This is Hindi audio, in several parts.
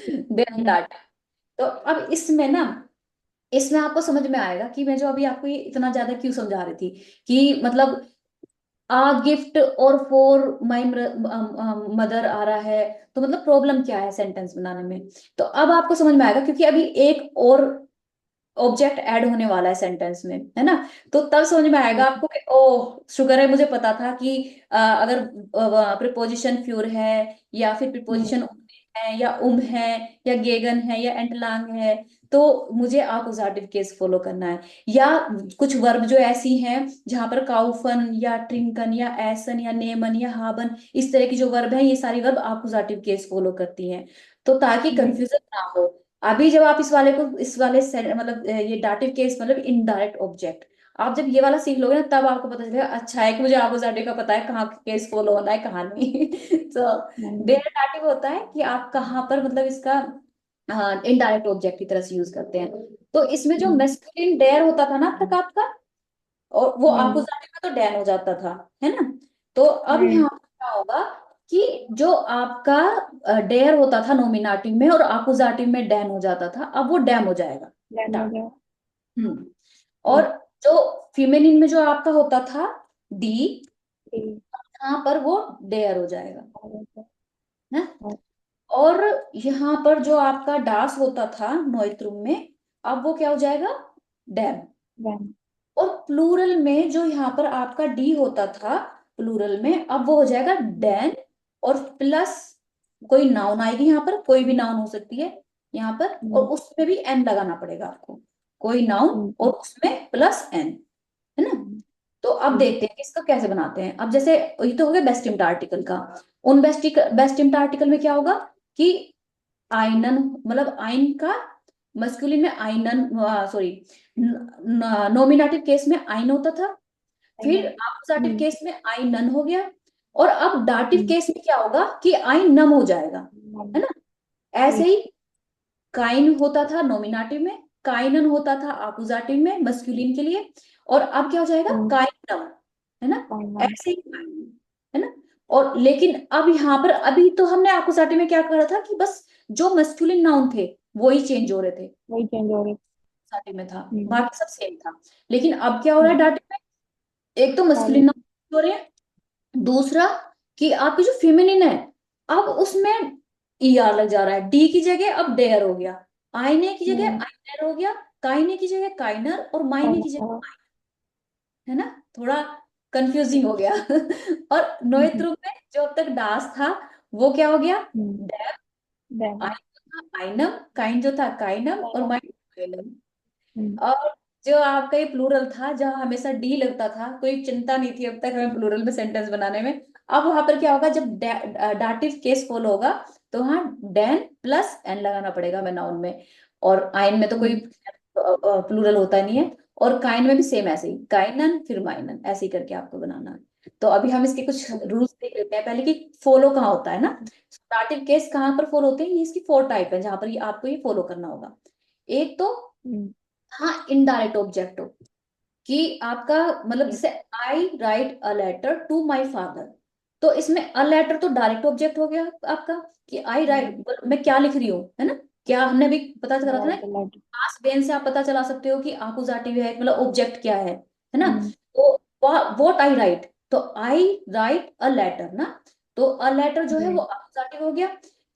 देन दाटिव। तो अब इसमें आपको समझ में आएगा कि मैं जो अभी आपको ये इतना ज्यादा क्यों समझा रही थी, कि मतलब आ गिफ्ट और फॉर माई मदर आ रहा है, तो मतलब प्रॉब्लम क्या है सेंटेंस बनाने में। तो अब आपको समझ में आएगा, क्योंकि अभी एक और ऑब्जेक्ट ऐड होने वाला है सेंटेंस में, है ना। तो तब समझ में आएगा आपको कि ओह शुक्र है, मुझे पता था कि अगर प्रिपोजिशन फ्यूर है, या फिर प्रिपोजिशन है, या है, या गेगन है, या एंटलांग है, तो मुझे आकुजाटिव केस फॉलो करना है। या कुछ वर्ब जो ऐसी हैं जहां पर काउफन या ट्रिंकन या एसन या नेमन या हाबन, इस तरह की जो वर्ब है, ये सारी वर्ब आकुजाटिव केस फॉलो करती हैं। तो ताकि कंफ्यूजन ना हो, अभी जब आप इस वाले मतलब ये डाटिव केस मतलब इनडायरेक्ट ऑब्जेक्ट, आप जब ये वाला सीख लोगे ना, तब आपको पता चलेगा अच्छा है कि मुझे आपोजिटिव का पता है कहाँ केस फॉलो होना है कहाँ नहीं। तो डेयर डाटिव होता है कि आप कहाँ पर मतलब इसका इनडायरेक्ट ऑब्जेक्ट की तरह से यूज करते हैं। तो इसमें जो मेस्कुलिन डेयर होता था ना अब तक आपका, और वो आपोजिटिव में तो डैन हो जाता था, है ना। तो अब यहाँ पर क्या होगा कि जो आपका डेयर होता था नोमिनाटिव में और आकुजाटिव में डैन हो जाता था, अब वो डैम हो जाएगा। डा हम्म और जो फीमेनिन में जो आपका होता था डी, यहाँ पर वो डेयर हो जाएगा, है। और यहाँ पर जो आपका डास होता था नोइत्रुम में, अब वो क्या हो जाएगा, डैम। और प्लूरल में जो यहाँ पर आपका डी होता था प्लूरल में, अब वो हो जाएगा डैन, और प्लस कोई नाउन आएगी, यहाँ पर कोई भी नाउन हो सकती है यहाँ पर, और उसमें भी एन लगाना पड़ेगा आपको, कोई नाउन और उसमें प्लस एन, है ना। तो अब देखते हैं कि इसको कैसे बनाते हैं। अब जैसे ये तो हो गया बेस्ट इम्ट आर्टिकल का। उन बेस्ट इम्ट आर्टिकल में क्या होगा कि आइनन, मतलब आइन का मस्कुलिन में आइनन, सॉरी नोमिनेटिव केस में आइन होता था, फिर अकुसाटिव केस में आई नन हो गया, और अब डाटिव केस में क्या होगा कि आई नम हो जाएगा, है ना। ऐसे ही काइन होता था नोमिनेटिव में, काइनन होता था अकुजाटिव में मस्कुलिन के लिए, और अब क्या हो जाएगा काइनम, है ना। ऐसे ही है ना। और लेकिन अब यहाँ पर अभी तो हमने अकुजाटिव में क्या करा था कि बस जो मस्कुलिन नाउन थे वो ही चेंज हो रहे थे, वही चेंज हो रहे। डाटिव में था, बाकी सब सेम था। लेकिन अब क्या हो रहा है डाटिव में, एक तो मस्कुलिन नाउन हो रहे हैं, दूसरा कि आपकी जो फेमिनिन है, अब उसमें ई आर लग जा रहा है, डी की जगह अब डेयर हो गया, आईने की जगह आइनर हो गया, काइने की जगह काइनर, और माइने की जगह, है ना। थोड़ा कंफ्यूजिंग हो गया। और नोएत्रुम में जो अब तक डास था वो क्या हो गया, डेर, आइन जो था आइनम, काइन जो था काइनम, और माइन काइनम। और जो आपका ये प्लूरल था जहाँ हमेशा डी लगता था, कोई चिंता नहीं थी अब तक हमें प्लूरल में सेंटेंस बनाने में। अब वहां पर क्या होगा, जब डाटिव केस फॉलो होगा, तो वहाँ डैन प्लस एन लगाना पड़ेगा हमें नाउन में। और आइन में तो कोई प्लूरल होता नहीं है। और काइन में भी सेम ऐसे ही, काइनन फिर माइनन, ऐसे ही करके आपको बनाना है। तो अभी हम इसके कुछ रूल्स देख लेते हैं पहले, कि फॉलो कहाँ होता है ना, डाटिव केस कहाँ पर फॉलो होते हैं। ये इसकी 4 टाइप है जहां पर ये आपको ये फॉलो करना होगा। एक तो, हाँ, इनडायरेक्ट ऑब्जेक्ट हो, कि आपका मतलब जैसे I write a letter to my father, तो इसमें अ लेटर तो डायरेक्ट ऑब्जेक्ट हो गया आपका, कि आई राइट, मैं क्या लिख रही हूँ, है ना। क्या हमने अभी पता चला था ना, पास्ट बेन से आप पता चला सकते हो कि आकुजाटिव है, मतलब ऑब्जेक्ट क्या है ना। तो व्हाट आई राइट, तो आई राइट अ लेटर ना, तो अ लेटर जो है वो आकुजाटिव हो गया।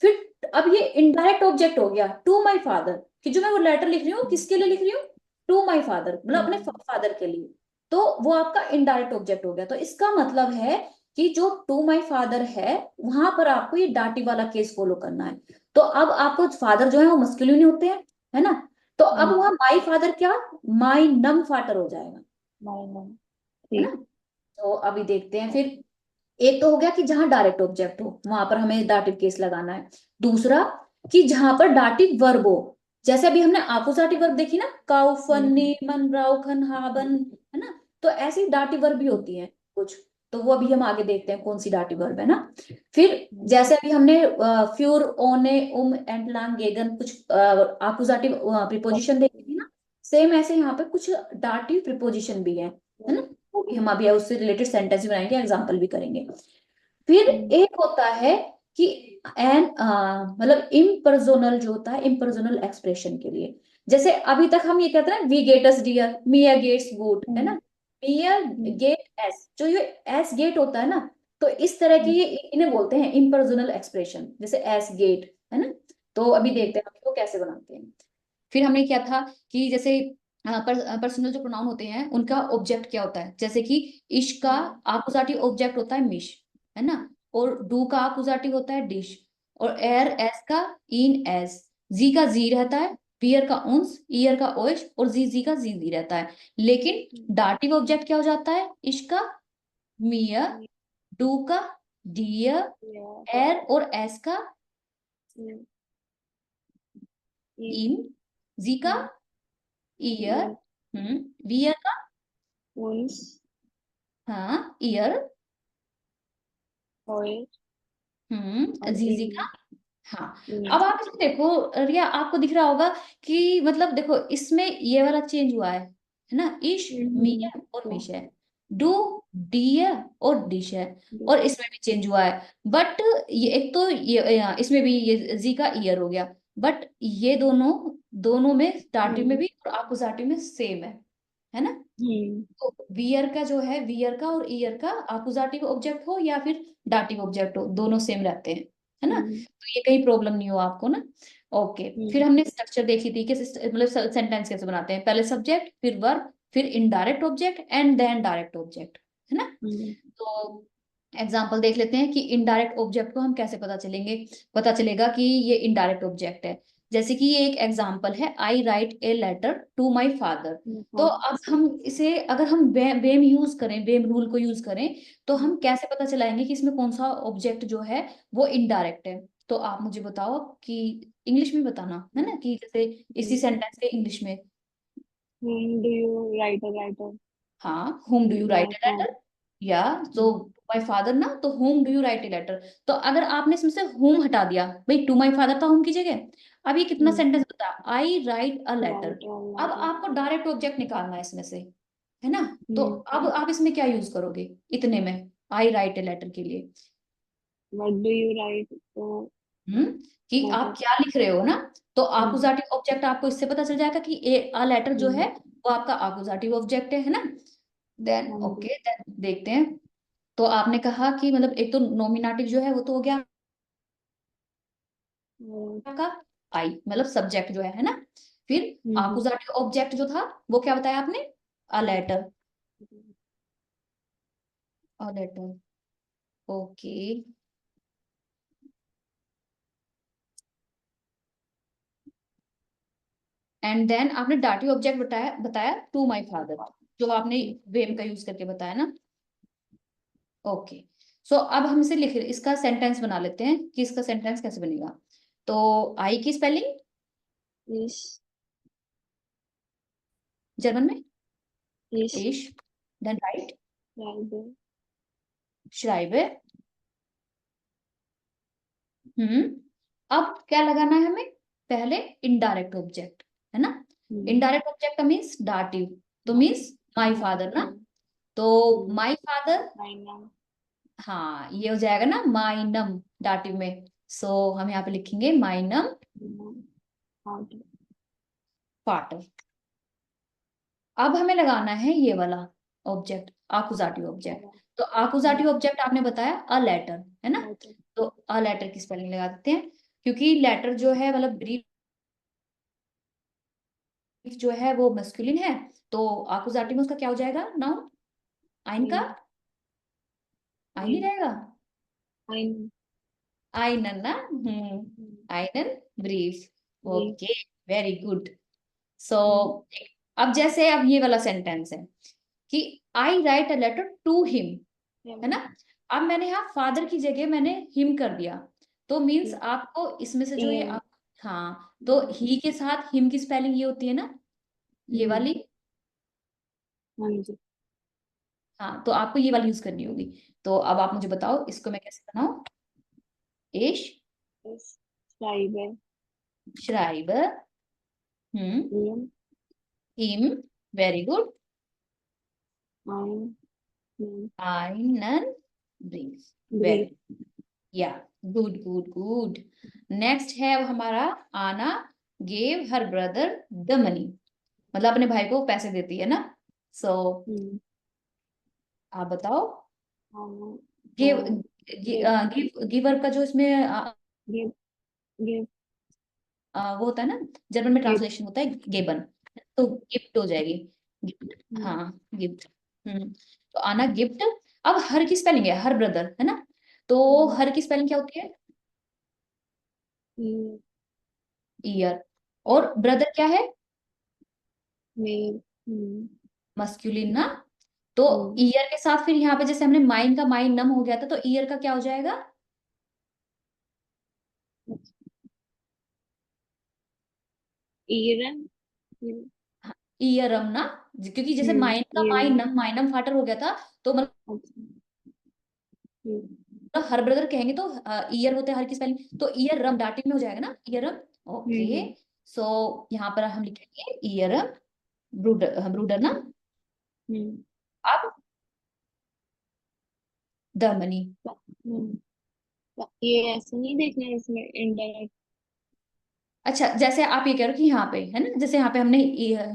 फिर अब ये इनडायरेक्ट ऑब्जेक्ट हो गया टू माई फादर, कि जो मैं वो लेटर लिख रही हूँ किसके लिए लिख रही हूँ, टू माई फादर, मतलब अपने फादर के लिए। तो वो आपका इनडायरेक्ट ऑब्जेक्ट हो गया। तो इसका मतलब है कि जो टू माई फादर है, वहां पर आपको ये डाटी वाला केस फॉलो करना है। तो अब आपको फादर जो है वो मस्कुलिन होते हैं, है ना। तो अब वहां माई फादर क्या, माई नम फादर हो जाएगा, है ना। तो अभी देखते हैं फिर। एक तो हो गया कि जहां डायरेक्ट ऑब्जेक्ट हो वहां पर हमें डाटिव केस लगाना है। दूसरा, कि जहां पर डाटिव वर्ब हो, जैसे अभी हमने आपोजिटिव वर्ब देखी ना, काउफन नीमन राउखन हाबन, है ना। तो ऐसी ही डाटिव वर्ब भी होती है कुछ। तो वो अभी हम आगे देखते हैं कौन सी डाटिव वर्ब है ना। फिर जैसे अभी हमने फ्यूर ओने एंड लांग गेगन कुछ आपोजिटिव प्रिपोजिशन देखी थी ना, सेम ऐसे यहाँ पे कुछ डाटिव प्रिपोजिशन भी है ना। वो भी हम अभी उससे रिलेटेड सेंटेंस भी बनाएंगे, एग्जाम्पल भी करेंगे। फिर एक होता है कि एन मतलब इम्पर्सोनल जो होता है, इम्पर्सोनल एक्सप्रेशन के लिए, जैसे अभी तक हम ये कहते हैं we get us dear, Mia gets good, है ना, हम्म, मिया हम्म, गेट एस, जो ये एस गेट होता है ना, तो इस तरह की हम्म, इन्हें बोलते हैं इम्पर्सोनल एक्सप्रेशन, जैसे एस गेट, है ना। तो अभी हम्म, देखते हैं हम इसको कैसे बनाते हैं। फिर हमने क्या था कि जैसे पर्सनल जो प्रोनाउन होते हैं उनका ऑब्जेक्ट क्या होता है, जैसे कि इश का हम्म, आकुजाटिव ऑब्जेक्ट होता है मिश, है ना, और डू का आकुजाटिव होता है डिश, और एर yes, एस का इन एस, जी का जी रहता है, बियर का उन्स, ईयर का ओइश, और जी का जी रहता है। लेकिन हम्म, डाटिव ऑब्जेक्ट क्या हो जाता है, इश का मियर, हम्म, डू का डियर, yeah, एर और एस का हम्म, in, इन, जी का हम्म, ईयर, year, बियर का once, हाँ ईयर, oil, और जीजी का in, हाँ। in, अब आप इसमें देखो रिया, आपको दिख रहा होगा कि मतलब देखो इसमें ये वाला चेंज हुआ है ना, इश मिया और yeah, मिश है, डू डियर और डिश है, do, और इसमें भी चेंज हुआ है। बट ये एक तो ये इसमें भी ये जी का ईयर हो गया, बट ये दोनों दोनों में दाटिव में हम्म, भी और आकुजाटिव में सेम है ना। हम्म, तो वियर का जो है, वियर का और ईयर का अकुजाटिव ऑब्जेक्ट हो या फिर डाटिव ऑब्जेक्ट हो, दोनों सेम रहते हैं, है ना। हम्म, तो ये कहीं प्रॉब्लम नहीं हो आपको ना। ओके, फिर हम्म, हमने स्ट्रक्चर देखी थी कि मतलब सेंटेंस कैसे बनाते हैं, पहले सब्जेक्ट, फिर वर्ब, फिर indirect object and then direct object, है ना। हम्म, तो एग्जाम्पल देख लेते हैं कि इनडायरेक्ट ऑब्जेक्ट को हम कैसे पता चलेगा कि ये इनडायरेक्ट ऑब्जेक्ट है। जैसे कि ये एक एग्जाम्पल है, I write a letter to my father. तो father, अब हम इसे अगर हम वेम यूज करें, वेम रूल को यूज करें, तो हम कैसे पता चलाएंगे कि इसमें कौन सा ऑब्जेक्ट जो है वो इनडायरेक्ट है। तो आप मुझे बताओ कि इंग्लिश में बताना है ना, कि जैसे इसी सेंटेंस के इंग्लिश में। whom do you write a letter? हाँ, whom do you write My a letter, father. या तो माय फादर ना, तो whom do you write a letter। तो अगर आपने इसमें से whom हटा दिया, भाई टू माय फादर था whom की जगह, अब ये कितना सेंटेंस बता, I write a letter. Write a अब letter. आपको डायरेक्ट ऑब्जेक्ट निकालना है इसमें से, है ना। तो Hmm. अब आप इसमें क्या यूज करोगे इतने में, आई राइट ए लेटर के लिए। What do you write to हम्म कि आप letter? क्या लिख रहे हो ना, तो Hmm. आकुजाटिव ऑब्जेक्ट आपको इससे पता चल जाएगा कि ए अ लेटर जो Hmm. है वो आपका आकुजाटिव ऑब्जेक्ट है ना। देन And ओके, देन देखते हैं। तो आपने कहा कि मतलब एक तो नॉमिनेटिव जो है वो तो हो गया आपका, आई मतलब सब्जेक्ट जो है ना। फिर hmm. आकुजाटिव ऑब्जेक्ट जो था वो क्या बताया आपने, a letter, a letter, okay. And then आपने डाटिव ऑब्जेक्ट बताया बताया टू माय फादर, जो आपने वेम का यूज करके बताया ना। ओके, सो अब हम इसे लिख इसका सेंटेंस बना लेते हैं कि इसका सेंटेंस कैसे बनेगा। तो आई की स्पेलिंग Is जर्मन में is इश, देन राइट, rather श्राइबे। हम्म अब क्या लगाना है हमें, पहले इनडायरेक्ट ऑब्जेक्ट, है ना। hmm. इनडायरेक्ट ऑब्जेक्ट का मीन्स डाटिव, तो Not मीन्स माय फादर ना। hmm. तो Hmm. My father, I know. हाँ ये हो जाएगा ना माइनम डाटिव में। सो हम यहाँ पे लिखेंगे माइनम No. Not. फादर। अब हमें लगाना है ये वाला ऑब्जेक्ट, आकुजाटिव ऑब्जेक्ट। तो Hmm. आकुजाटिव ऑब्जेक्ट आपने बताया अ लेटर, है ना। Letter. तो अ लेटर की स्पेलिंग लगा देते हैं, क्योंकि लेटर जो है मतलब ब्रीफ जो है वो मस्कुलिन है, तो आकुजाटिव में उसका क्या हो जाएगा नाउन, आइन का, In. आइन ही In. रहेगा, I know. आइनन ना, Hmm. आइनन ब्रीफ, Brief. Okay, very good. So Hmm. अब जैसे अब ये वाला सेंटेंस है कि I write a letter to him, है Yeah. ना। अब मैंने यहाँ फादर की जगह मैंने हिम कर दिया, तो मीन्स Yeah. आपको इसमें से जो ये In. हाँ, तो ही के साथ हिम की स्पेलिंग ये होती है ना, ये Hmm. वाली। हाँ जी। हाँ, तो आपको ये वाली यूज करनी होगी। तो अब आप मुझे बताओ इसको मैं कैसे बनाऊं, एश Is Schreiber. श्राइबर, हम्म In. हिम, वेरी गुड, Ein. Hmm. आइनन ब्रीफ, Brief. वेरी, या। Good good good. नेक्स्ट है अब हमारा, Anna gave her brother the money, मतलब अपने भाई को पैसे देती है ना। सो हम्म। आप बताओ। हाँ, गिव, तो गिव गिवर का जो इसमें गिव गिव वो होता है ना, जर्मन में गिव। ट्रांसलेशन होता है गेबन, तो गिफ्ट हो जाएगी। हम्म। हाँ गिफ्ट। तो आना गिफ्ट। अब हर की स्पेलिंग है हर ब्रदर, है ना, तो हम्म। हर की स्पेलिंग क्या होती है? हम्म। ईयर। और ब्रदर क्या है? मेल। हम्म। मस्कुलिन ना। तो हम्म। ईयर के साथ फिर यहाँ पे जैसे हमने माइन का माइन नम हो गया था, तो ईयर का क्या हो जाएगा? ईरन। ईयरम ना। क्योंकि जैसे माइन का ईरन। माइनम, माइनम फाटर हो गया था, तो मतलब अच्छा। हम्म। हर ब्रदर कहेंगे तो ईयर होते हैं हर की स्पेलिंग, तो ईयर रम डाटिव में हो जाएगा ना, ईयरम। ओके। हम्म। सो यहाँ पर हम लिखेंगे ईयरम ब्रूडर, ब्रूडर ना। हम्म। अब द मनी। हम्म। ये ऐसे नहीं देखना है इसमें इनडायरेक्ट। अच्छा, जैसे आप ये कह रहे हो कि यहाँ पे है ना, जैसे यहाँ पे हमने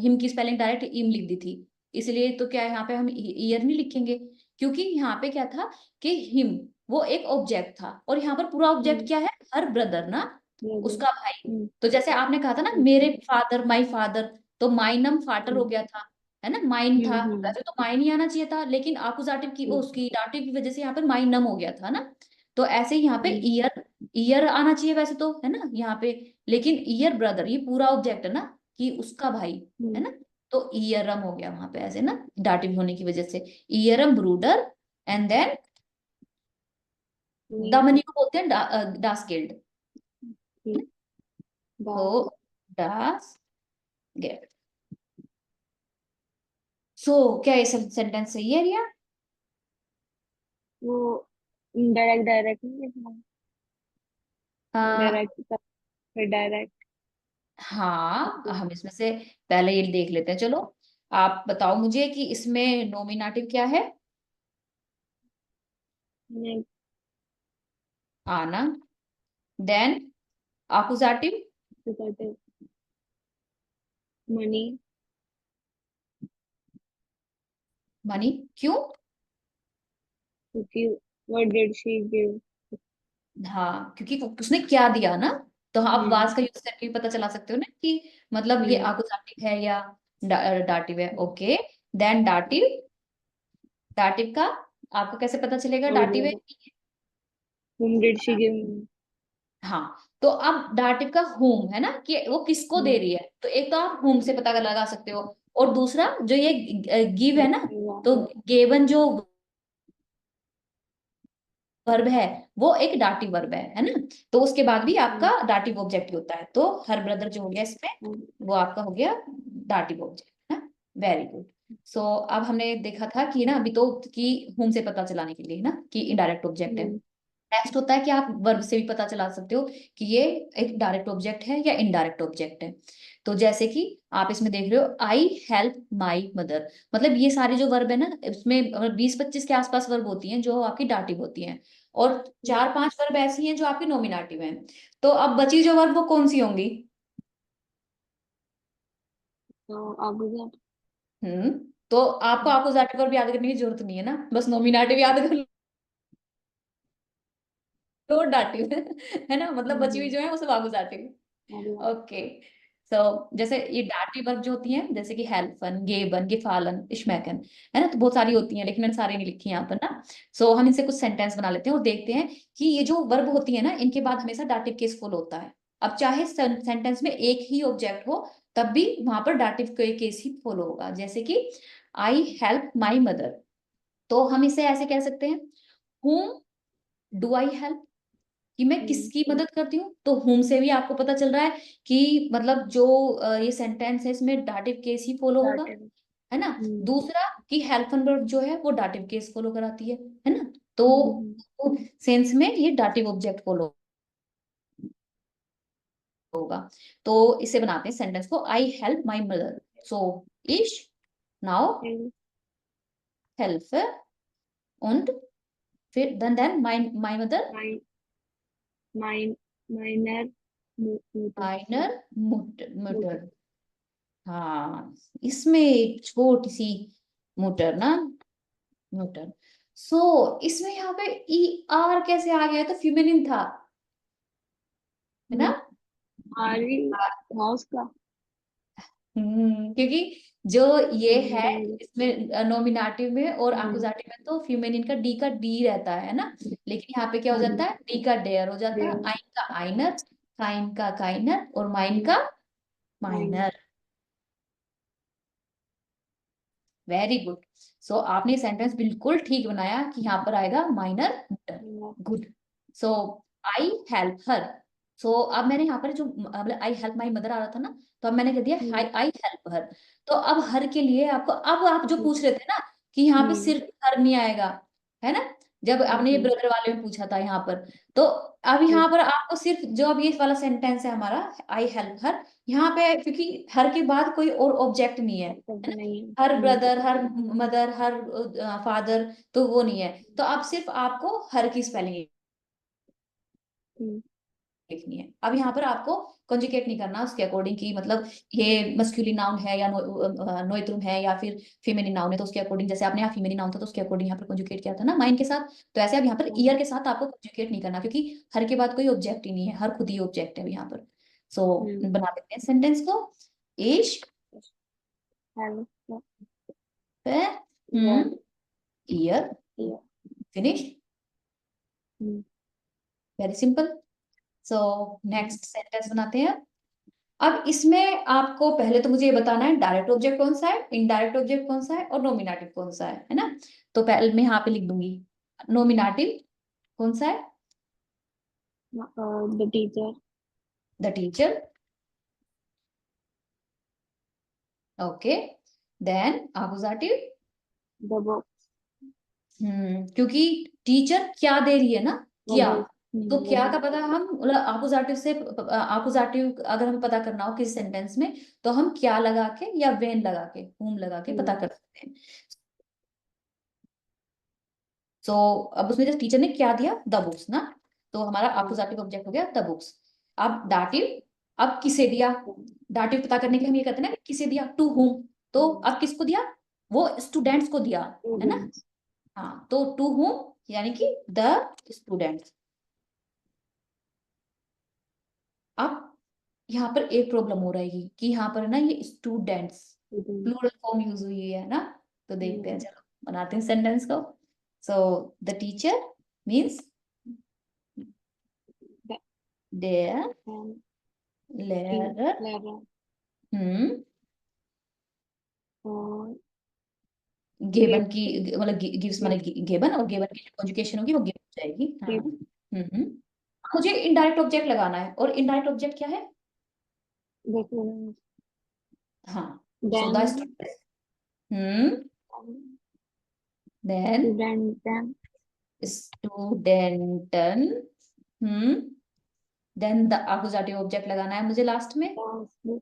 हिम की स्पेलिंग डायरेक्ट इम लिख दी थी, इसलिए तो क्या है, यहाँ पे हम ईयर नहीं लिखेंगे, क्योंकि यहाँ पे क्या था कि हिम वो एक ऑब्जेक्ट था, और यहाँ पर पूरा ऑब्जेक्ट हम्म। क्या है? हर ब्रदर ना, ब्रदर। उसका भाई। हम्म। तो जैसे आपने कहा था ना हम्म। मेरे फादर, माई फादर, तो माइनम फाटर हो हम्म। गया था, है ना, माइन था। हम्म। वैसे तो माइन ही आना चाहिए था, लेकिन आकुजाटिव की वो हम्म। उसकी दाटिव की वजह से यहाँ पर माइनम हो गया था ना। तो ऐसे ही यहाँ पे हम्म। ईयर, ईयर आना चाहिए वैसे तो, है ना यहाँ पे, लेकिन ईयर ब्रदर ये पूरा ऑब्जेक्ट है ना, कि उसका भाई, है हम्म। ना, तो ईयरम हो गया वहां पे ऐसे ना, डाटिव होने की वजह से। ईयरम ब्रूडर, एंड देन हम्म। दमनी को बोलते हैं डास गिल्ड। ठीक। तो बात। Dance guild. सो क्या ये सेंटेंस सही है रिया? वो डायरेक्ट डायरेक्ट नहीं देखना। आ, डायरेक्ट फिर डायरेक्ट। हाँ हम इसमें से पहले ये देख लेते हैं, चलो। आप बताओ मुझे कि इसमें नोमिनेटिव क्या है? नेक्स्ट। आना, देन आकुजाटिव। मनी। मनी, क्यों? क्योंकि व्हाट डिड शी गिव। हाँ क्योंकि उसने क्या दिया ना, तो हाँ आप हम्म। वाज का यूज करके भी पता चला सकते हो ना कि मतलब ये हम्म। आकुजाटिव है या डाटिव है। Okay, then dative. डाटिव का आपको कैसे पता चलेगा डाटिव है? और whom did she give? हाँ, तो अब डाटिव का होम है ना, कि वो किसको दे हम्म। रही है, तो एक तो आप होम से पता लगा सकते हो, और दूसरा जो ये गिव है ना, तो गेवन जो वर्ब है वो एक डाटिव वर्ब है ना, तो उसके बाद भी आपका हम्म। डाटिव ऑब्जेक्ट होता है, तो हर ब्रदर जो हो गया इसमें, वो आपका हो गया डाटिव ऑब्जेक्ट है। Very good. सो अब हमने देखा था कि ना अभी तो कि होम से पता चलाने के लिए ना कि इनडायरेक्ट ऑब्जेक्ट है। हम्म। नेक्स्ट होता है कि आप वर्ब से भी पता चला सकते हो कि ये एक डायरेक्ट ऑब्जेक्ट है या इनडायरेक्ट ऑब्जेक्ट है। तो जैसे कि आप इसमें देख रहे हो आई हेल्प माई मदर, मतलब ये सारे जो वर्ब है ना, इसमें 20-25 के आसपास वर्ब होती हैं जो आपकी डाटिव होती हैं, और हम्म। 4-5 वर्ब ऐसी हैं जो आपकी नॉमिनेटिव हैं। तो अब बची जो वर्ब वो कौन सी होंगी? तो आगे जा। हम्म। तो आपको अपोजिट वर्ब याद करने की जरूरत नहीं है ना, बस नॉमिनेटिव याद कर लो, डाटिव है ना, मतलब बची हुई हम्म। जो है वो सब अपोजिटिव। अगला। ओके। सो जैसे ये डाटी वर्ब जो होती हैं, जैसे कि हेल्पन, गेबन, गिफालन, इश्मैकन, है ना, तो बहुत सारी होती हैं, लेकिन मैंने सारी नहीं लिखी यहाँ पर ना। सो हम इनसे कुछ सेंटेंस बना लेते हैं और देखते हैं कि ये जो वर्ब होती है ना, इनके बाद हमेशा डाटिव केस फॉलो होता है। अब चाहे सेंटेंस में एक ही ऑब्जेक्ट हो, तब भी वहां पर डाटिव केस ही फॉलो होगा। जैसे कि आई हेल्प माई मदर, तो हम इसे ऐसे कह सकते हैं, whom डू आई हेल्प, कि मैं हम्म। किसकी मदद करती हूँ, तो होम से भी आपको पता चल रहा है कि मतलब जो ये सेंटेंस है इसमें डाटिव केस ही फॉलो होगा, स्टार्टेड। है ना। हम्म। दूसरा कि हेल्प वर्ब जो है वो डाटिव केस फॉलो कराती है ना, तो हम्म। सेंस में ये डाटिव ऑब्जेक्ट फॉलो होगा। तो इसे बनाते हैं सेंटेंस को, I help my mother. So इश नाउ हम्म। हेल्प, und फिर then my my mother my माइन माइनर मोटर। माइनर मोटर, मोटर। मोटर। हाँ, इसमें एक छोटी सी मोटर ना, मोटर। सो इसमें यहाँ पे ई आर कैसे आ गया? तो फेमिनिन था, है ना? आरी था उसका। क्योंकि जो ये है, हम्म। इसमें नॉमिनेटिव में और हम्म। अकुजाटिव में तो फेमिनिन का डी रहता है ना। लेकिन यहाँ पे क्या हो जाता हम्म। है? डी का डेयर हो जाता है, देयर। आइन का आइनर, काइन का काइनर और माइन का माइन। माइनर। Very good. सो आपने सेंटेंस बिल्कुल ठीक बनाया कि यहाँ पर आएगा माइनर मोटर। Good. So I help her. So अब मैंने यहाँ पर जो मतलब आई हेल्प माई मदर आ रहा था ना, तो अब मैंने कह दिया आई हम्म। आई हेल्प हर। तो अब हर के लिए आपको, अब आप जो हम्म। पूछ रहे थे ना कि यहाँ पे हम्म। सिर्फ हर नहीं आएगा, है ना? जब आपने ये हम्म। ब्रदर वाले में पूछा था यहाँ पर, तो अब यहाँ पर आपको सिर्फ जो अब ये वाला सेंटेंस है हमारा, आई हेल्प हर, यहाँ पे क्योंकि हर के बाद कोई और ऑब्जेक्ट नहीं है, सब है ना? नहीं है। Her brother, her mother, her father, तो वो नहीं है। तो अब सिर्फ आपको हर की स्पेलिंग हम्म। लिखनी है। अब यहाँ पर आपको कंजुगेट नहीं करना उसके अकॉर्डिंग की, मतलब ये मस्कुलिन नाउन है या नोइट्रुम है या फिर फीमेलिन नाउन है, तो उसके अकॉर्डिंग, जैसे आपने यहाँ फीमेलिन नाउन था तो उसके अकॉर्डिंग यहाँ पर कंजुगेट किया था ना माइन के साथ, तो ऐसे अब यहाँ पर ईयर के साथ आपको कंजुगेट नहीं करना, क्योंकि हर के बाद कोई ऑब्जेक्ट ही नहीं है, हर खुद ही ऑब्जेक्ट है यहाँ पर। सो हम्म। बना देते हैं सेंटेंस को। इश हेल्प। पे ईयर। ईयर ईयर। फिनिश। हम्म। Very simple. So next sentence बनाते हैं। अब इसमें आपको पहले तो मुझे ये बताना है डायरेक्ट ऑब्जेक्ट कौन सा है, इनडायरेक्ट ऑब्जेक्ट कौन सा है और नॉमिनेटिव कौन सा है ना? तो पहले मैं यहाँ पे लिख दूंगी नॉमिनेटिव कौन सा है, the teacher. The teacher. Okay, then appositive. The book. क्योंकि टीचर क्या दे रही है ना, द क्या, बुक। तो द क्या का बुक। पता हम मतलब अपोजिटिव से, अपोजिटिव अगर हमें पता करना हो किसी सेंटेंस में, तो हम क्या लगा के या वेन लगा के, whom लगा के पता कर सकते हैं। सो अब उसमें जब टीचर ने क्या दिया, द बुक्स ना, तो हमारा हाँ। अपोजिटिव ऑब्जेक्ट हो गया द बुक्स। अब दाटिव, अब किसे दिया, दाटिव पता करने के लिए हम ये कहते हैं ना कि किसे दिया, टू हुम। तो अब किसको दिया? वो स्टूडेंट्स को दिया, है ना? स्टूडेंट्स। हाँ, तो टू हुम यानी कि द स्टूडेंट्स। अब यहाँ पर एक प्रॉब्लम हो रहेगी कि यहाँ पर ना ये स्टूडेंट्स प्लूरल फॉर्म यूज हुई है ना, तो देखते हैं, चलो बनाते हैं सेंटेंस को। So the teacher means their layer, letter. हम्म, और गिवन की, गिफ्ट। मतलब गिव्स माने गिफ्ट। गिवन, और गिवन की जो कंजुगेशन होगी वो गिव हो जाएगी, हाँ। गिफ्ट। मुझे इनडायरेक्ट ऑब्जेक्ट लगाना है, और इनडायरेक्ट ऑब्जेक्ट क्या है? देखो। हाँ, so the then. Student, hmm, then student. Then. स्टूडेंटन, hmm, then the appositive object लगाना है मुझे लास्ट में, क्लास।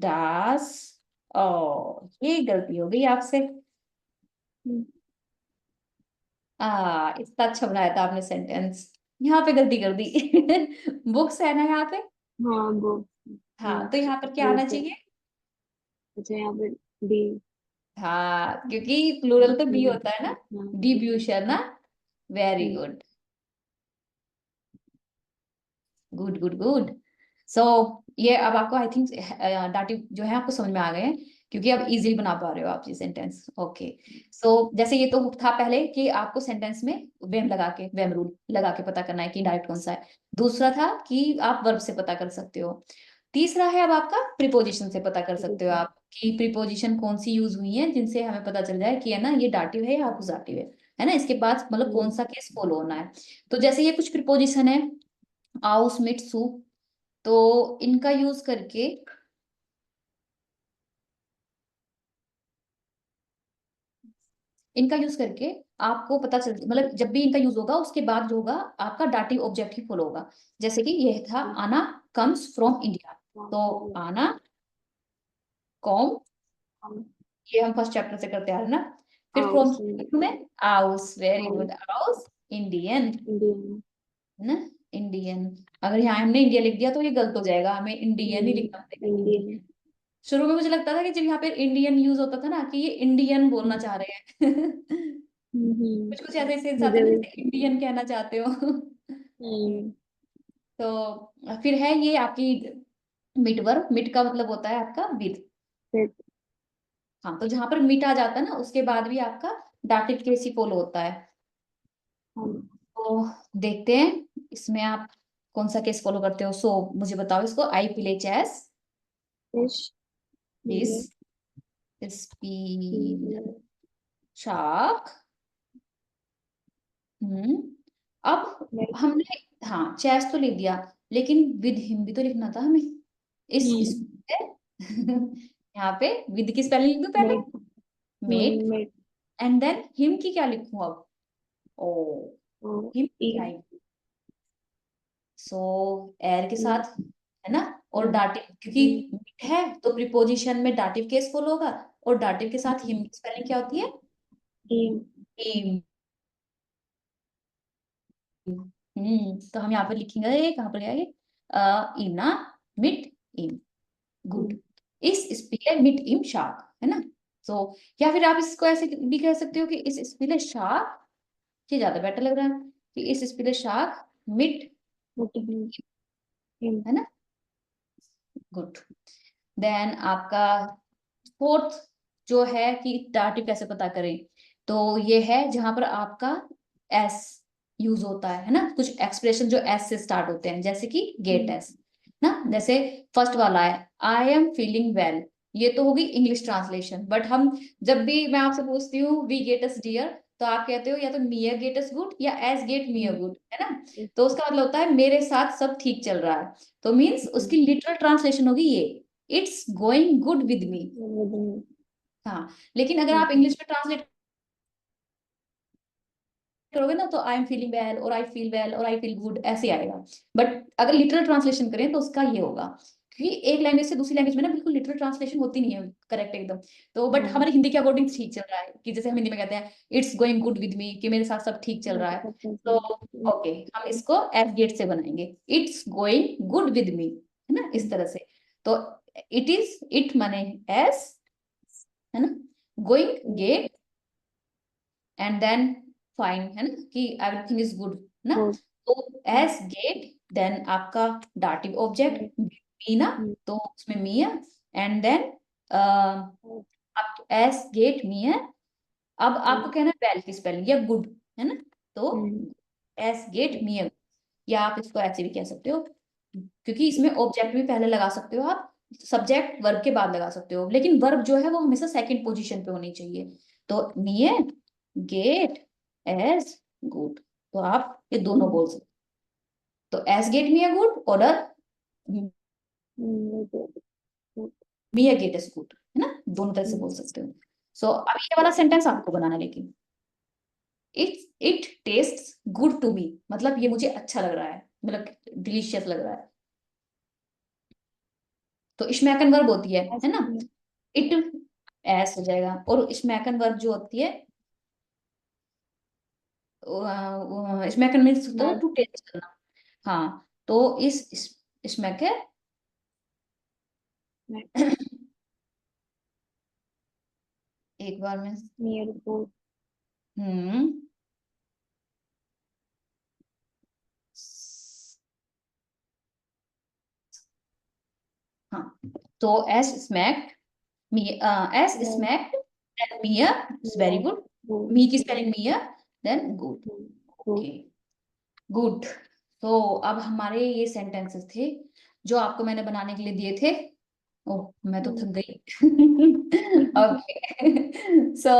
दास। ओ, ये गलती हो गई आपसे। इतना अच्छा बनाया था आपने सेंटेंस, यहाँ पे गलती कर दी। बुक्स है ना यहाँ पे? हाँ वो। हाँ, तो यहाँ पर क्या वो आना फिर। चाहिए? अच्छा यहाँ पे डी। हाँ, क्योंकि प्लूरल तो बी होता है ना, डिब्यूशर ना। Very good, good good good. So ये अब आपको आई थिंक डाटिव जो है आपको समझ में आ गए हैं, क्योंकि अब इजीली बना पा रहे हो आप ये सेंटेंस। ओके, सो जैसे ये तो था पहले कि आपको सेंटेंस में वेम लगा के, वेम रूल लगा के पता करना है कि डायरेक्ट कौन सा है। दूसरा था कि आप वर्ब से पता कर सकते हो। तीसरा है अब आपका प्रीपोजिशन से पता कर सकते हो आप कि प्रीपोजिशन कौन सी यूज हुई है, जिनसे हमें पता चल जाए कि है ना ये डाटिव है या अकुजाटिव है ना? इसके बाद मतलब कौन सा केस फॉलो होना है। तो जैसे ये कुछ प्रीपोजिशन है, आउस मिट सू, तो इनका यूज करके, इनका यूज करके आपको पता चल, मतलब जब भी इनका यूज होगा उसके बाद जो होगा आपका डाटिव ऑब्जेक्ट ही फॉलो होगा। जैसे कि यह था आना कम्स फ्रॉम इंडिया, तो आना कॉम, ये हम फर्स्ट चैप्टर से करते आ रहे हैं ना। फिर फ्रॉम हाउस। में आउस, वेरी हाउस गुड, आउस इंडियन, इंडियन। ना, इंडियन। अगर यहाँ हमने इंडिया लिख दिया तो ये गलत हो जाएगा, हमें इंडियन ही लिखना पड़ेगा हिंदी इंडियन। में। शुरू में मुझे लगता था कि जब यहाँ पे इंडियन यूज होता था ना, कि ये इंडियन बोलना चाह रहे हैं। कुछ कुछ ऐसे सेंस आते मुझे हैं ना, भी। जैसे इंडियन कहना चाहते हो। हम्म। तो फिर है ये आपकी मिड वर्ब। मिड का मतलब होता है आपका विद। फिर। हाँ, तो जहां पर मिट आ जाता है ना, उसके बाद भी आपका डाटिव केस ही फॉलो होता है। हम। तो देखते हैं इसमें आप कौन सा केस फॉलो करते हो। सो मुझे बताओ इसको। I play chess fish. Is ये। स्पीड ये। शार्क। हम्म। अब लाइक। हमने, हाँ चेस तो लिख दिया, लेकिन विद हिम भी तो लिखना था हमें। इस हम्म। यहाँ पे विद की स्पेलिंग लिख दूं पहले, met. Met. Met. And then him की क्या लिखूं अब? ओ, और हिम ई। क्या? सो एर के ई। साथ, है ना। और हम्म। डाटिव, क्योंकि हम्म। मिट है तो प्रीपोजिशन में डाटिव केस फॉलो होगा। और डाटिव के साथ हिम की स्पेलिंग क्या होती है? ई। हिम। तो हम यहाँ पे लिखेंगे, कहाँ पर गया ये? इमना मिट इम। गुड। इस स्पीले मिट इम शार्क, है ना। तो या फिर आप इसको ऐसे भी कह सकते हो कि इस स्पीले शार्क, ये ज्यादा बेटर लग रहा है, कि इस स्पीले शार्क मिट, है ना। गुड। देन आपका फोर्थ जो है कि डाटिव कैसे पता करें, तो ये है जहां पर आपका एस यूज होता है ना। कुछ एक्सप्रेशन जो एस से स्टार्ट होते हैं, जैसे कि गेट एस ना। जैसे फर्स्ट वाला है आई एम फीलिंग वेल, ये तो होगी इंग्लिश ट्रांसलेशन। बट हम जब भी मैं आपसे पूछती हूँ वी गेट अस डियर, तो आप कहते हो या तो मिया गेट अस गुड या एस गेट मिया गुड, है ना। तो उसका मतलब होता है मेरे साथ सब ठीक चल रहा है। तो मीन्स उसकी लिटरल ट्रांसलेशन होगी ये, इट्स गोइंग गुड विद मी। हाँ, लेकिन अगर आप इंग्लिश में ट्रांसलेट करोगे ना, तो आई एम फीलिंग वेल और आई फील वेल और आई फील गुड ऐसे आएगा। बट अगर लिटरल ट्रांसलेशन करें तो उसका ये होगा, क्योंकि एक लैंग्वेज से दूसरी लैंग्वेज में ना बिल्कुल लिटरल ट्रांसलेशन होती नहीं है करेक्ट एकदम। तो बट हमारे हिंदी के अकॉर्डिंग ठीक चल रहा है, कि जैसे हम हिंदी में कहते हैं इट्स गोइंग गुड विद मी, कि मेरे साथ सब ठीक चल रहा है। तो ओके, हम इसको एस गेट से बनाएंगे, it's going good with me, है ना, इस तरह से। तो इट इज, इट माने एस, है ना, going get, and then fine, है ना, कि एवरीथिंग इज गुड, है ना। तो एस गेट, देन आपका डाटिव ऑब्जेक्ट मी ना, तो उसमें मी है। एंड देन आप एस गेट मी है। अब आपको कहना है वेल की स्पेलिंग या गुड, है ना। तो एस गेट मी है, या आप इसको ऐसे भी कह सकते हो, क्योंकि इसमें ऑब्जेक्ट भी पहले लगा सकते हो आप, सब्जेक्ट वर्ब के बाद लगा सकते हो, लेकिन वर्ब जो है वो हमेशा सेकंड पोजीशन पे होनी चाहिए। तो मी है गेट एस गुड, तो आप ये दोनों बोल सकते हो। तो एस गेट मी है गुड और मी है गेट एस गुड, है ना, दोनों तरह से बोल सकते हो। सो अब ये वाला सेंटेंस आपको बनाना है, लेकिन it test good to me, मतलब ये मुझे अच्छा लग रहा है, मतलब डिलीशियस लग रहा है। तो इश्मैकन वर्ब होती है ना। इट एस हो जाएगा। और इश्मैकन वर्ब जो होती है, इश्मैकन मीन्स तो टू टेस्ट करना। हाँ, तो इश्मैकन एक बार में, हम्म, हाँ, तो एस स्मैक्ड मी, एस स्मैक्ड देन मिया, वेरी गुड। मी की स्पेलिंग मिया, देन गुड। Okay, good. तो अब हमारे ये सेंटेंसेस थे जो आपको मैंने बनाने के लिए दिए थे। ओह, मैं तो थक गई। Okay, so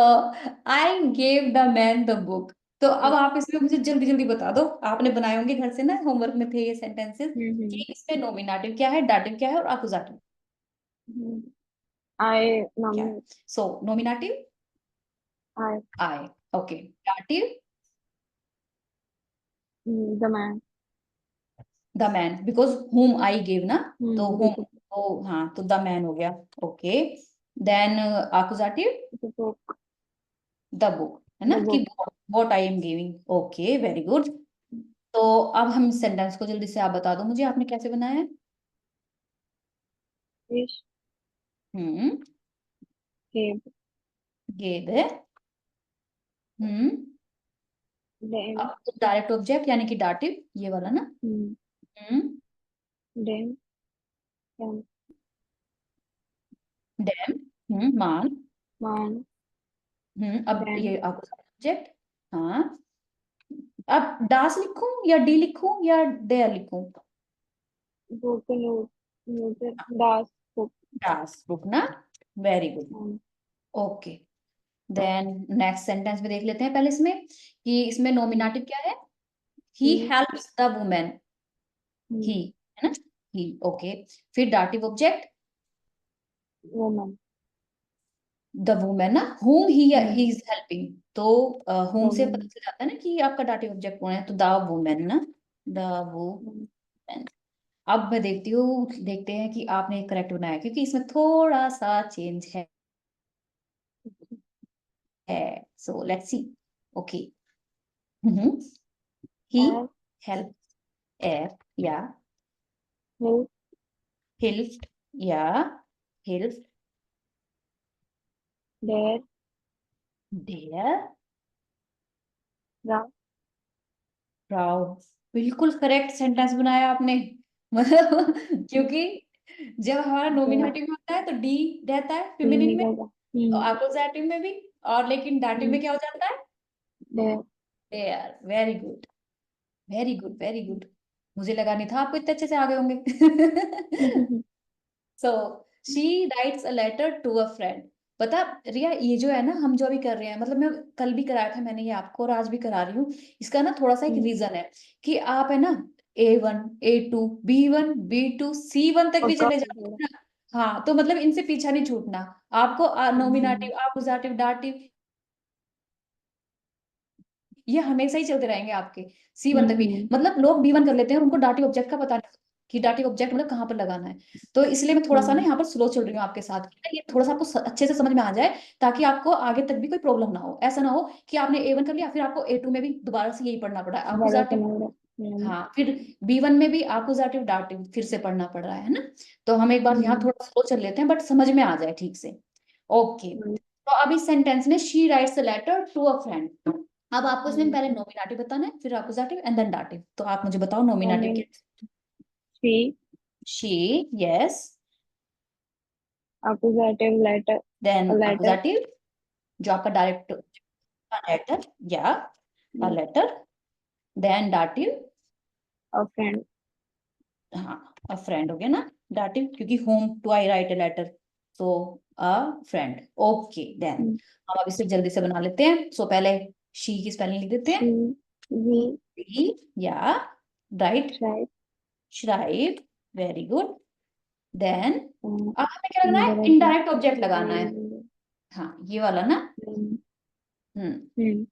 I gave the man the book. तो अब आप इसमें मुझे जल्दी जल्दी बता दो, आपने बनाए होंगे घर से ना, होमवर्क में थे ये सेंटेंसेस, कि इसमें नोमिनेटिव क्या है, डाटिव क्या है और अकुजाटिव I क्या है। nominate. So nominative I. I, okay. Dative The man. The man, because हुम आई गिव ना, तो हुम, The तो हाँ, तो द मैन हो गया। ओके, देन आकुजाटिव the book. द बुक, है ना, The कि book. What I am giving. Okay, very good. तो अब हम सेंटेंस को जल्दी से आप बता दो मुझे, आपने कैसे बनाया है। फिश, हम्म। केब, गेंद है। हम्म। डैम, अब डायरेक्ट ऑब्जेक्ट यानी कि डाटिव, ये वाला ना। हम्म। डैम, डैम, डैम। मान। मान, अब डैम, ये आपको ऑब्जेक्ट। हाँ। अब डास लिखूं या डी लिखूं या डेयर लिखूं। बुक, नोट, नोटर, दास, बुक, डास बुक ना। Very good. मान, ओके। देन नेक्स्ट सेंटेंस में देख लेते हैं पहले इसमें कि इसमें नॉमिनेटिव क्या है। ही ही, हेल्प्स द वुमेन। ही है ना। ही। ओके। फिर dative object woman, the women ना, whom ही इज हेल्पिंग। तो द whom से पता वुमन, चल जाता है ना कि आपका डाटिव ऑब्जेक्ट कौन है, तो द वुमेन ना। The women. अब मैं देखती हूँ, देखते हैं कि आपने करेक्ट बनाया, क्योंकि इसमें थोड़ा सा चेंज है। So let's see. ओके। ही और हेल्प एफ या हेल्प, हेल्प या हेल्प देयर, देयर। रा, वाओ। बिल्कुल करेक्ट सेंटेंस बनाया आपने। मतलब क्योंकि जब हमारा देयर, नॉमिनेटिव में होता है तो डी रहता है ही फेमिनिन में, निकल, तो अपोजिटिव में भी। और लेकिन डाटिव में क्या हो जाता है। There, there. Very good. Very good very good. मुझे लगा नहीं था आपको इतने अच्छे से आ गए होंगे। So she writes a letter to a friend. पता रिया, ये जो है ना हम जो अभी कर रहे हैं, मतलब मैं कल भी कराया था मैंने ये आपको और आज भी करा रही हूँ। इसका ना थोड़ा सा एक रीजन है कि आप है ना A1 A2 B1 B2 C1 तक भी पक्का चले जाते थोड़ा, हैं ना। हाँ, तो मतलब इनसे पीछा नहीं छूटना आपको। हम्म, नॉमिनेटिव, अपोजिटिव, दाटिव, ये हमेशा ही चलते रहेंगे आपके C1 तक भी। हम्म, मतलब लोग B1 कर लेते हैं और उनको डाटिव ऑब्जेक्ट का पता नहीं कि डाटिव ऑब्जेक्ट मतलब कहाँ पर लगाना है। तो इसलिए मैं थोड़ा सा ना हाँ, यहाँ पर स्लो चल रही हूँ आपके साथ, कि ये थोड़ा सा आपको अच्छे से समझ में आ जाए, ताकि आपको आगे तक भी कोई प्रॉब्लम ना हो। ऐसा ना हो कि आपने A1 कर लिया फिर आपको A2 में भी दोबारा से यही पढ़ना पड़ा बड़ा अपोजिटिव। करना पड़ा, हाँ, फिर B1 में भी अपोजिटिव डाटिव फिर से पढ़ना पड़ रहा है ना। तो हम एक बार यहाँ हम्म, थोड़ा स्लो चल लेते हैं, बट समझ में आ जाए ठीक से। ओके। हम्म, तो अब इस सेंटेंस में she writes a letter to a friend. अब आपको इसमें हम्म, पहले नॉमिनेटिव बताना है, फिर अपोजिटिव एंड देन दाटिव। तो आप मुझे बताओ नॉमिनेटिव मोमेंट, क्या। She, she. Yes. Appositive, letter, then letter, appositive जो आपका डायरेक्ट लेटर या a letter. Then dative. A friend, हाँ, अ फ्रेंड हो गया ना। दाटिव क्योंकि whom to I write a letter, so a friend. Okay then हम अब इसे जल्दी से बना लेते हैं। सो पहले शी की स्पेलिंग लिख देते शी, हैं। वी, शी या राइट राइट, श्राइब। Very good. देन अब हमें क्या लगना है, इंडायरेक्ट, इनडायरेक्ट ऑब्जेक्ट लगाना है। हाँ, ये वाला ना। हम्म।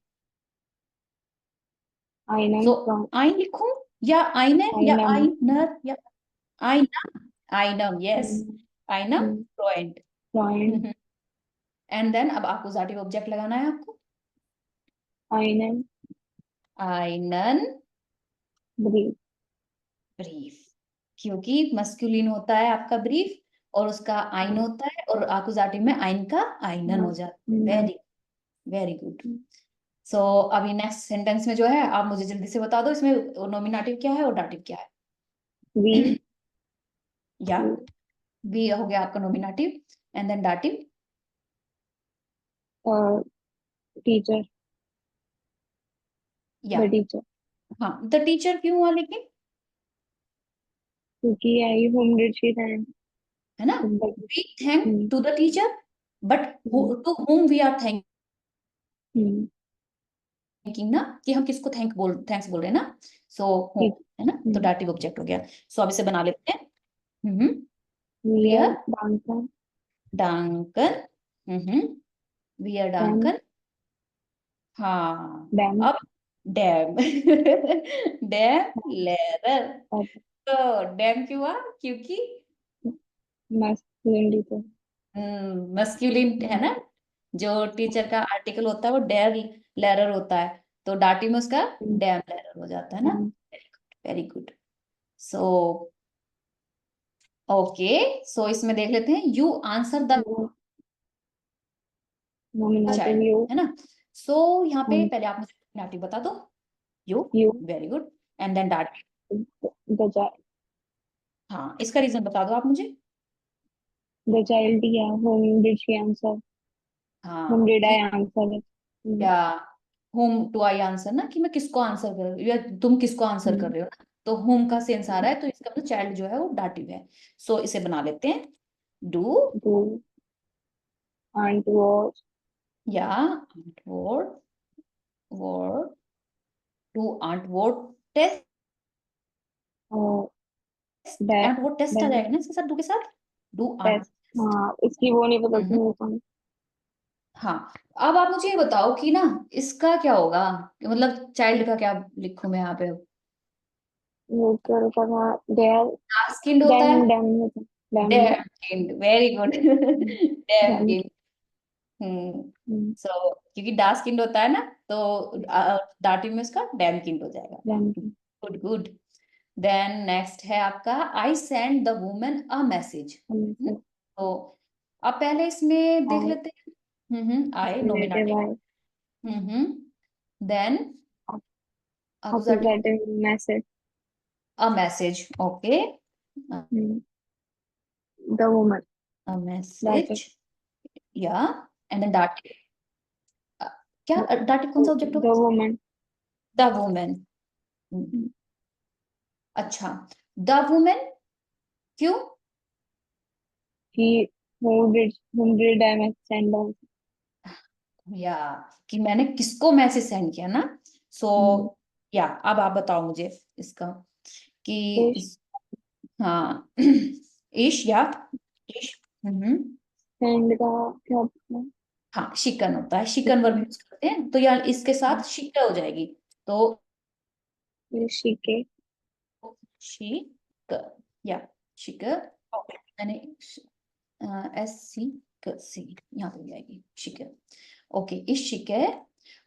आइनन, सो आइन लिखूं या आइनन या आइनम, आइनर या आइनम। आइनम यस। आइनम पॉइंट। पॉइंट, एंड देन अब अपोजिटिव ऑब्जेक्ट लगाना है आपको। आइनन, आइनन ब्रीफ, ब्रीफ, क्योंकि मस्कुलिन होता है आपका ब्रीफ और उसका आइन होता है, और अपोजिटिव में आइन का आइनन हो जाता है। Very very good. सो अभी नेक्स्ट सेंटेंस में जो है आप मुझे जल्दी से बता दो, इसमें नॉमिनेटिव क्या है और डाटिव क्या वी, है। या बी हो गया आपका nominative and then dative. Teacher, या द टीचर, हाँ, द टीचर क्यों हुआ लेकिन, क्योंकि I whom did she thank, है ना। We thank to the teacher, but to whom we are thanking ना, कि हम किसको थैंक्स बोल रहे हैं ना। सो है ना, तो डाटिव ऑब्जेक्ट हो गया। सो अब इसे बना लेते हैं। हम्म। वी आर वियर डांसर, डांकन। हम्म। वियर एंड डांकन। हाँ। डैम, अब डैम। डैम लेरर। तो डैम क्यों हुआ, क्योंकि मैस्कुलिन टीचर, मस्क्यूलिन है ना। जो टीचर का आर्टिकल होता है वो डेर लेरर होता है, तो डाटी में उसका डैम लेरर हो जाता है ना। Very good. सो ओके, सो इसमें देख लेते हैं, you answer the nominative child, you. है ना। सो यहाँ पे पहले आप मुझे नाटी बता दो। You, you very good. And then डाट। The child. हाँ, इसका रीजन बता दो आप मुझे। द चाइल्ड या whom did she answer, whom हाँ डिड आई कि आंसर। या होम टू आई आंसर ना, कि मैं किसको आंसर कर रही हूँ या तुम किसको आंसर कर रहे हो ना। तो होम का सेंस आ रहा है, तो इसका मतलब चाइल्ड जो है वो डाटिव है। सो इसे बना लेते हैं, डू डू आंट वॉच या what, what do aunt what test. Aunt what test आ दैट जाएगा ना इसके साथ, डू के साथ, डू आंट टेस्ट। टेस्ट। हाँ, इसकी वो नहीं पता थी हम्म, मेरे को। हाँ। अब आप मुझे ये बताओ कि ना, इसका क्या होगा, मतलब चाइल्ड का क्या लिखूं मैं यहाँ पे। वो क्या लिखा था? देयर। डार्क स्किन्ड होता है। डैम डैम होता। डैम डैम किंड, वेरी गुड। डैम डैम। किंड। हम्म। सो क्योंकि डार्क स्किन्ड होता है ना, तो दाटी में उसका डैम किंड हो जाएगा। डैम। Good good. देन नेक्स्ट है आपका, I send the women a message. तो अब पहले इसमें देख आई लेते हैं। I relative nominative. I then accusative, appositive message. A message, okay. The woman. A that is message या, एंड देन डाटिव। क्या डाटिव कौन सा ऑब्जेक्ट द होगा? वुमन। The women. अच्छा, द वुमेन, क्यों? He whom did I send out? या कि मैंने किसको मैसेज सेंड किया ना। सो या अब आप बताओ मुझे इसका, कि फिश इस, हाँ। इश या इश। हम्म। सेंड का क्या होता है? हाँ, शिकन होता है, शिकन वर्ब यूज करते हैं, तो यार इसके साथ शिक हो जाएगी। तो ऋषिके। शिक, या शिक, मैंने एस सी, सी यहाँ पे हो जाएगी शिक। ओके, इस शिक है।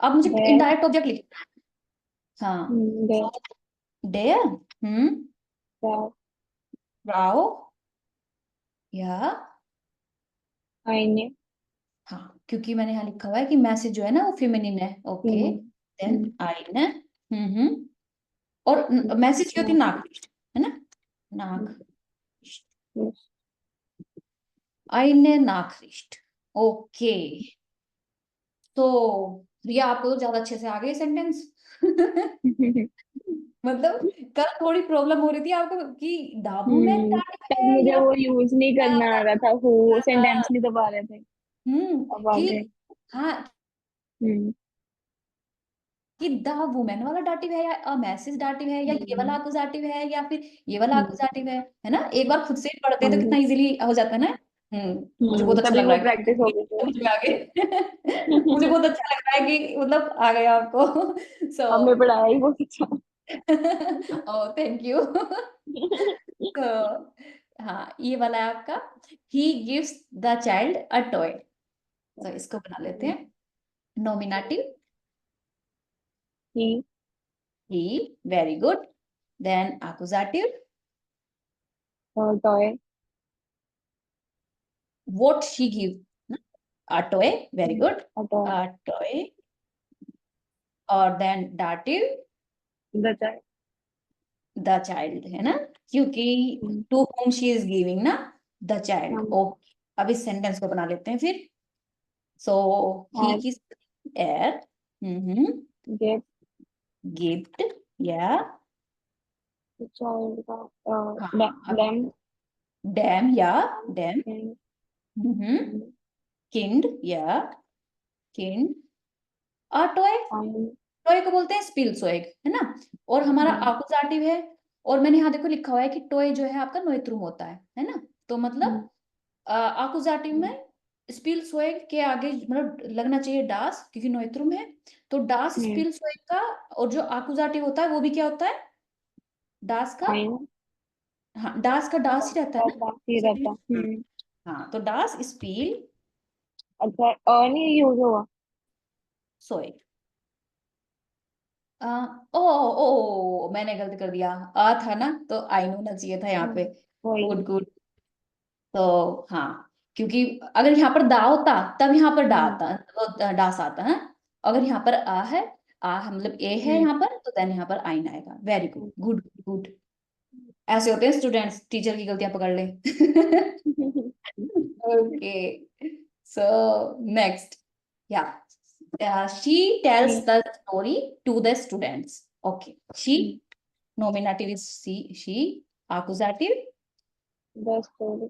अब मुझे देयर। इनडायरेक्ट ऑब्जेक्ट लिखना है। हाँ, देयर। डेयर, दैट राव, या, आई ने। हाँ क्योंकि मैंने यहाँ लिखा हुआ है कि मैसेज जो है ना वो फेमिनिन है, ओके। देन आई ने, हम्म। और मैसेज की होती है नाक, है ना, नाक। आई ने नाक, ओके। तो ये आपको तो ज्यादा अच्छे से आ गए सेंटेंस। मतलब कल थोड़ी प्रॉब्लम हो रही थी आपको कि डाबू में तब है मुझे या वो यूज नहीं करना आ रहा था, वो सेंटेंस हाँ, नहीं दबा रहे थे। अब आ कि गए। हाँ, हम्म। कि द वुमेन वाला डाटिव है या मैसेज डाटिव है या ये वाला हम्म। अकुजाटिव है या फिर ये वाला हम्म। अकुजाटिव है ना। एक बार खुद से ही पढ़ते हैं तो हाँ जी। कितना इजीली हो जाता है ना। मुझे बहुत अच्छा तभी लग रहा वो है प्रैक्टिस हो कि गई थी। समझ में आ गए। मुझे बहुत अच्छा लग रहा है कि मतलब आ गया आपको। सो हमने पढ़ाया ही बहुत अच्छा। Oh thank you. तो हाँ, ये वाला है आपका, he gives the child a toy. तो इसको बना लेते हैं, nominative, he. He, very good. Then accusative, toy. what she give, a toy, very good, toy. a toy. और then dative, the child. the child, है ना, क्योंकि to whom she is giving ना, the child, ओके। अब इस सेंटेंस को बना लेते हैं फिर। सो ही हैव किस एयर, हम्म, गिव गिफ्ट, या, द चाइल्ड का हाँ अब देम। डैम या डैम, हम्म, एंड किंड या kind, a toy, fine. Toy को बोलते हैं स्पिल सोएग, है ना। और हमारा आकुजाटिव है। और मैंने यहाँ देखो लिखा हुआ है कि टॉय जो है आपका नोएत्रुम होता है ना। तो मतलब आकुजाटिव में स्पिल सोएग के आगे मतलब लगना चाहिए डास, क्योंकि नोएत्रुम है। तो डास स्पिल सोएग का, और जो आकुजाटिव होता है वो भी क्या होता है, डास का, फाइन। हाँ डास का डास ही रहता है ना। बाकी रहता। हाँ, हाँ, तो डास स्पिल अच्छा, नहीं यूज हुआ। सोएग, आ, ओ ओ मैंने गलत कर दिया, आ था ना तो आई होना चाहिए था यहाँ हाँ, पे। वही। Good good. तो हाँ, क्योंकि अगर यहाँ पर दा होता तब यहाँ पर डा हम्म। आता, वो डास आता है। अगर यहाँ पर आ है, आ मतलब ए है हम्म। यहाँ पर, तो देन यहाँ पर आइन आएगा। Very good hmm. Good good. ऐसे होते हैं स्टूडेंट्स, टीचर की गलतियां पकड़ ले। ओके, सो नेक्स्ट, या शी टेल्स ठीक। The story to the students. Okay, she, nominative is she, accusative, the story.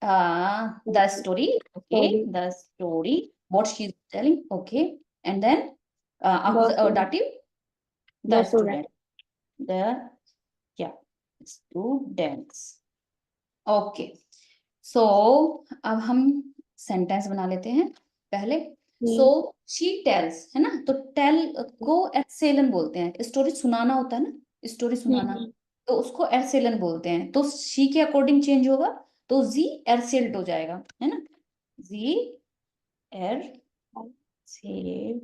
the story, story. okay, the story, what she's telling, okay, and then the student. dative, the the student. student, the, yeah, students, okay, so अब हम सेंटेंस बना लेते हैं पहले। सो हम्म। शी टेल्स है ना, तो टेल को एर्सेलन बोलते हैं, स्टोरी सुनाना होता है ना, स्टोरी सुनाना, हम्म। तो उसको एर्सेलन बोलते हैं। तो शी के अकॉर्डिंग चेंज होगा, तो जी एर्सेल्ट हो जाएगा, है ना, जी एर्सेल,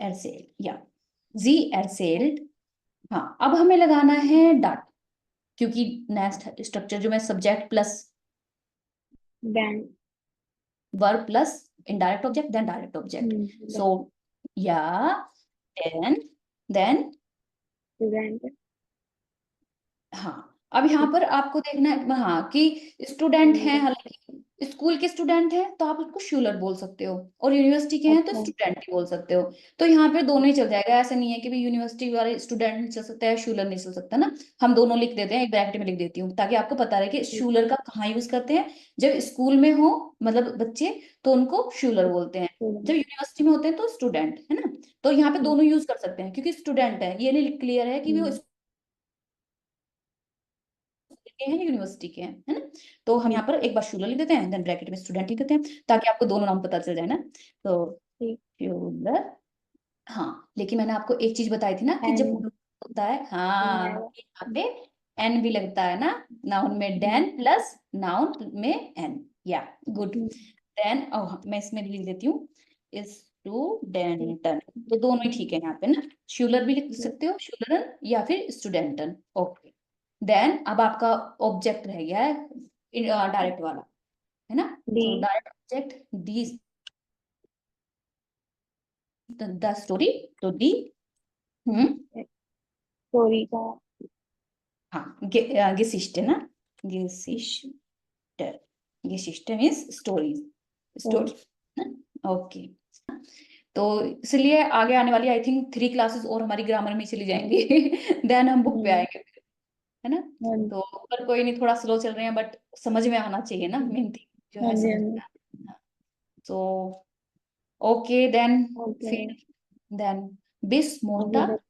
एर्सेल या जी एर्सेल्ड। हाँ, अब हमें लगाना है डाट, क्योंकि नेक्स्ट स्ट्रक्चर जो मैं subject plus then. Verb plus indirect object then direct object. Then. So या देन देन, स्टूडेंट। हाँ, अब यहाँ पर आपको देखना है हाँ कि स्टूडेंट हैं, हालांकि स्कूल के स्टूडेंट हैं तो आप उसको शूलर बोल सकते हो, और यूनिवर्सिटी के हैं तो अच्छा। स्टूडेंट ही बोल सकते हो। तो यहाँ पे दोनों ही चल जाएगा, ऐसा नहीं है कि भी यूनिवर्सिटी वाले स्टूडेंट नहीं चल सकता है, शूलर नहीं चल सकता ना। हम दोनों लिख देते हैं, एक ब्रैकेट में लिख देती हूँ ताकि आपको पता रहे कि ठीक। शूलर का कहाँ यूज करते हैं। जब स्कूल में हो मतलब बच्चे, तो उनको शूलर बोलते हैं। जब स्टूडेंट। यूनिवर्सिटी में होते हैं तो स्टूडेंट, है ना। तो यहाँ पे ठीक। दोनों यूज कर सकते हैं, क्योंकि स्टूडेंट है, ये नहीं क्लियर है कि वो हम्म। के हैं यूनिवर्सिटी के हैं, है ना। तो हम ठीक। यहाँ पर एक बार शूलर लिख देते हैं, देन ब्रैकेट में स्टूडेंट लिख देते हैं, ताकि आपको दोनों नाम पता चल जाए ना। तो ठीक। शूलर, हाँ, लेकिन मैंने आपको एक चीज बताई थी ना कि जब एंड। group होता है, हाँ, आएगा। यहाँ पे एन भी लगता है ना, नाउन में हम्म। डेन प्लस नाउन में एन, या गुड। हम्म। देन मैं इसमें भी लिख देती हूँ ठीक। स्टूडेंटन, तो दोनों ही ठीक है यहाँ पे ना। शूलर भी लिख ठीक। सकते हो, शूलरन या फिर स्टूडेंटन, ओके। देन अब आपका ऑब्जेक्ट रह गया है डायरेक्ट वाला, है ना। डी। तो direct object the, the story, तो दी, हम्म, स्टोरी का। हाँ, Geschichte ना, Geschichte, Geschichte means stories, story. Story ना, ओके। तो इसलिए आगे आने वाली आई थिंक 3 क्लासेस और हमारी ग्रामर में ही चली जाएंगी। देन हम बुक पे हम्म। आएंगे, है ना। हाँ जी। तो पर कोई नहीं, थोड़ा स्लो चल रहे हैं बट समझ में आना चाहिए ना, मेन थिंग जो हाँ है जी। हाँ समझ जी। में आना। तो ओके देन, ओके। फिर देन बिस अभी मोटा, तक।